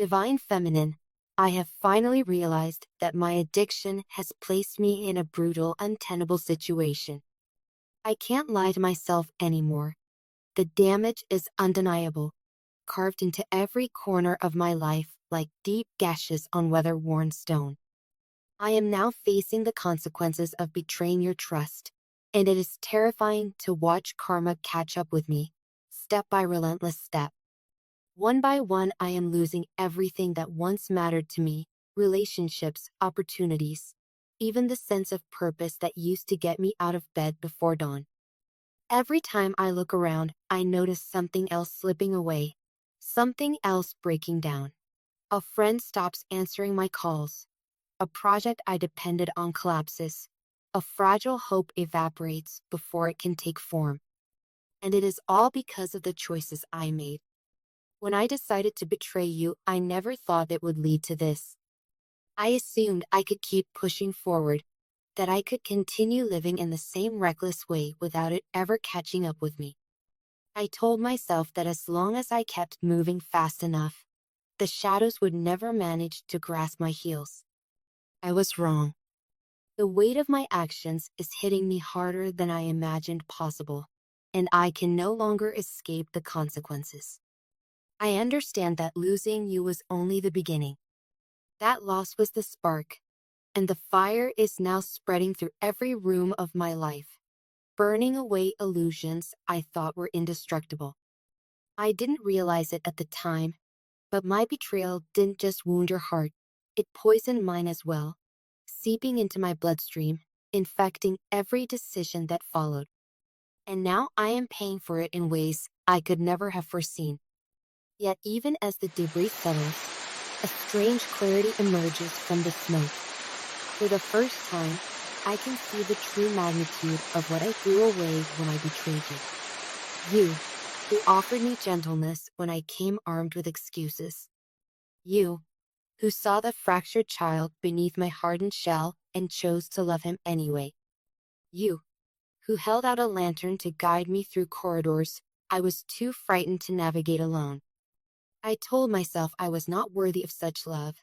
Divine Feminine, I have finally realized that my addiction has placed me in a brutal, untenable situation. I can't lie to myself anymore. The damage is undeniable, carved into every corner of my life like deep gashes on weather-worn stone. I am now facing the consequences of betraying your trust, and it is terrifying to watch karma catch up with me, step by relentless step. One by one, I am losing everything that once mattered to me: relationships, opportunities, even the sense of purpose that used to get me out of bed before dawn. Every time I look around, I notice something else slipping away, something else breaking down. A friend stops answering my calls. A project I depended on collapses. A fragile hope evaporates before it can take form. And it is all because of the choices I made. When I decided to betray you, I never thought it would lead to this. I assumed I could keep pushing forward, that I could continue living in the same reckless way without it ever catching up with me. I told myself that as long as I kept moving fast enough, the shadows would never manage to grasp my heels. I was wrong. The weight of my actions is hitting me harder than I imagined possible, and I can no longer escape the consequences. I understand that losing you was only the beginning. That loss was the spark, and the fire is now spreading through every room of my life, burning away illusions I thought were indestructible. I didn't realize it at the time, but my betrayal didn't just wound your heart, it poisoned mine as well, seeping into my bloodstream, infecting every decision that followed. And now I am paying for it in ways I could never have foreseen. Yet even as the debris settles, a strange clarity emerges from the smoke. For the first time, I can see the true magnitude of what I threw away when I betrayed you. You, who offered me gentleness when I came armed with excuses. You, who saw the fractured child beneath my hardened shell and chose to love him anyway. You, who held out a lantern to guide me through corridors I was too frightened to navigate alone. I told myself I was not worthy of such love,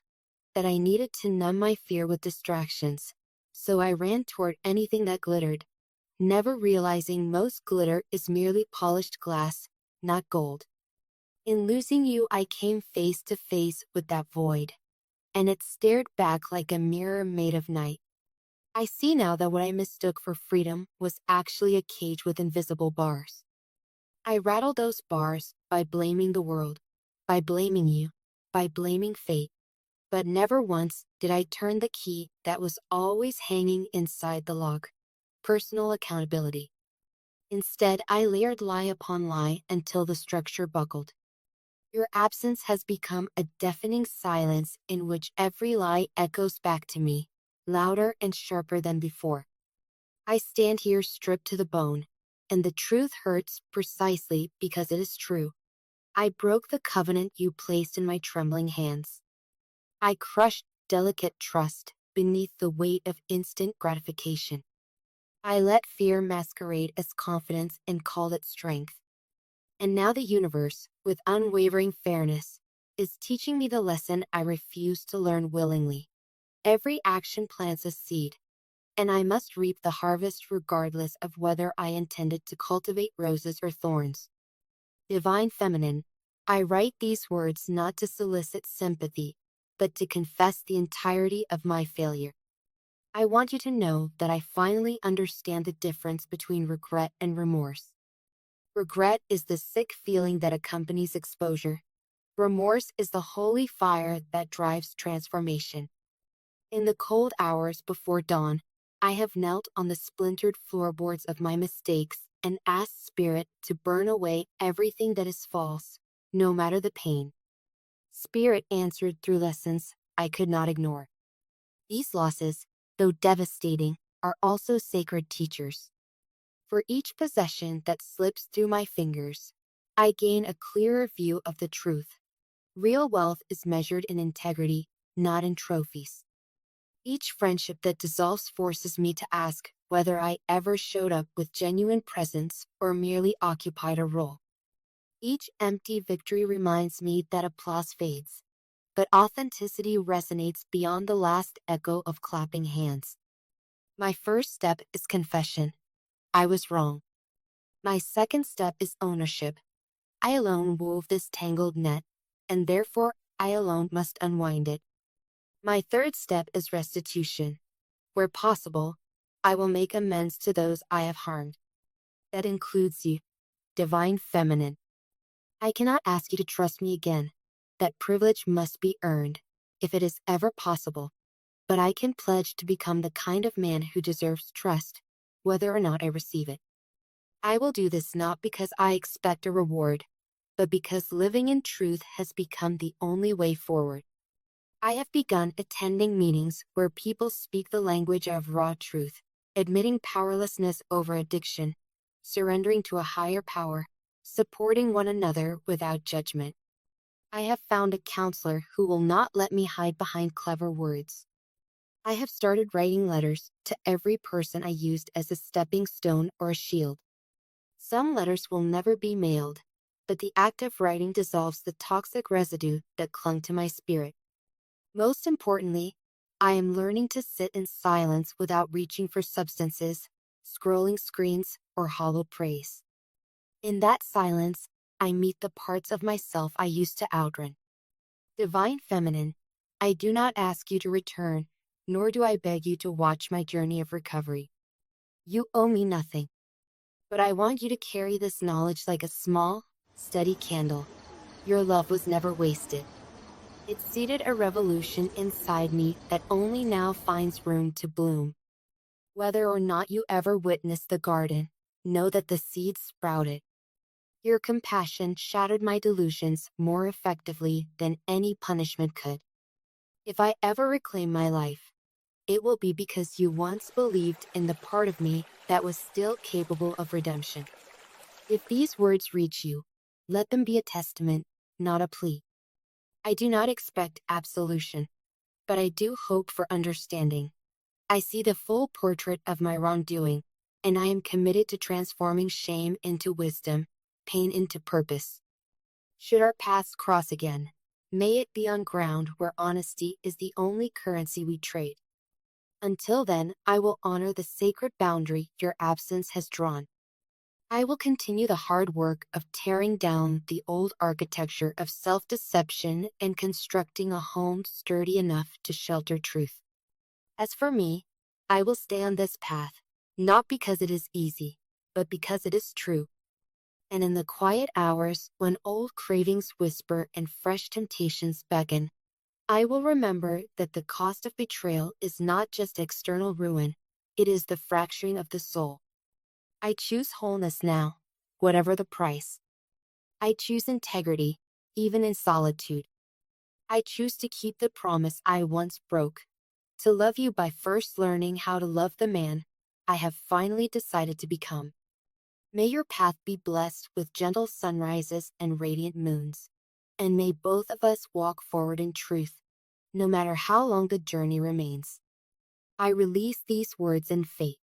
that I needed to numb my fear with distractions, so I ran toward anything that glittered, never realizing most glitter is merely polished glass, not gold. In losing you, I came face to face with that void, and it stared back like a mirror made of night. I see now that what I mistook for freedom was actually a cage with invisible bars. I rattled those bars by blaming the world, by blaming you, by blaming fate. But never once did I turn the key that was always hanging inside the lock: personal accountability. Instead, I layered lie upon lie until the structure buckled. Your absence has become a deafening silence in which every lie echoes back to me, louder and sharper than before. I stand here stripped to the bone, and the truth hurts precisely because it is true. I broke the covenant you placed in my trembling hands. I crushed delicate trust beneath the weight of instant gratification. I let fear masquerade as confidence and called it strength. And now the universe, with unwavering fairness, is teaching me the lesson I refused to learn willingly. Every action plants a seed, and I must reap the harvest regardless of whether I intended to cultivate roses or thorns. Divine Feminine, I write these words not to solicit sympathy, but to confess the entirety of my failure. I want you to know that I finally understand the difference between regret and remorse. Regret is the sick feeling that accompanies exposure. Remorse is the holy fire that drives transformation. In the cold hours before dawn, I have knelt on the splintered floorboards of my mistakes and asked Spirit to burn away everything that is false, no matter the pain. Spirit answered through lessons I could not ignore. These losses, though devastating, are also sacred teachers. For each possession that slips through my fingers, I gain a clearer view of the truth. Real wealth is measured in integrity, not in trophies. Each friendship that dissolves forces me to ask whether I ever showed up with genuine presence or merely occupied a role. Each empty victory reminds me that applause fades, but authenticity resonates beyond the last echo of clapping hands. My first step is confession. I was wrong. My second step is ownership. I alone wove this tangled net, and therefore I alone must unwind it. My third step is restitution. Where possible, I will make amends to those I have harmed. That includes you, divine feminine. I cannot ask you to trust me again. That privilege must be earned, if it is ever possible. But I can pledge to become the kind of man who deserves trust, whether or not I receive it. I will do this not because I expect a reward, but because living in truth has become the only way forward. I have begun attending meetings where people speak the language of raw truth, admitting powerlessness over addiction, surrendering to a higher power, supporting one another without judgment. I have found a counselor who will not let me hide behind clever words. I have started writing letters to every person I used as a stepping stone or a shield. Some letters will never be mailed, but the act of writing dissolves the toxic residue that clung to my spirit. Most importantly, I am learning to sit in silence without reaching for substances, scrolling screens, or hollow praise. In that silence, I meet the parts of myself I used to outrun. Divine Feminine, I do not ask you to return, nor do I beg you to watch my journey of recovery. You owe me nothing. But I want you to carry this knowledge like a small, steady candle. Your love was never wasted. It seeded a revolution inside me that only now finds room to bloom. Whether or not you ever witness the garden, know that the seeds sprouted. Your compassion shattered my delusions more effectively than any punishment could. If I ever reclaim my life, it will be because you once believed in the part of me that was still capable of redemption. If these words reach you, let them be a testament, not a plea. I do not expect absolution, but I do hope for understanding. I see the full portrait of my wrongdoing, and I am committed to transforming shame into wisdom, pain into purpose. Should our paths cross again, may it be on ground where honesty is the only currency we trade. Until then, I will honor the sacred boundary your absence has drawn. I will continue the hard work of tearing down the old architecture of self-deception and constructing a home sturdy enough to shelter truth. As for me, I will stay on this path, not because it is easy, but because it is true. And in the quiet hours when old cravings whisper and fresh temptations beckon, I will remember that the cost of betrayal is not just external ruin, it is the fracturing of the soul. I choose wholeness now, whatever the price. I choose integrity, even in solitude. I choose to keep the promise I once broke, to love you by first learning how to love the man I have finally decided to become. May your path be blessed with gentle sunrises and radiant moons, and may both of us walk forward in truth, no matter how long the journey remains. I release these words in faith,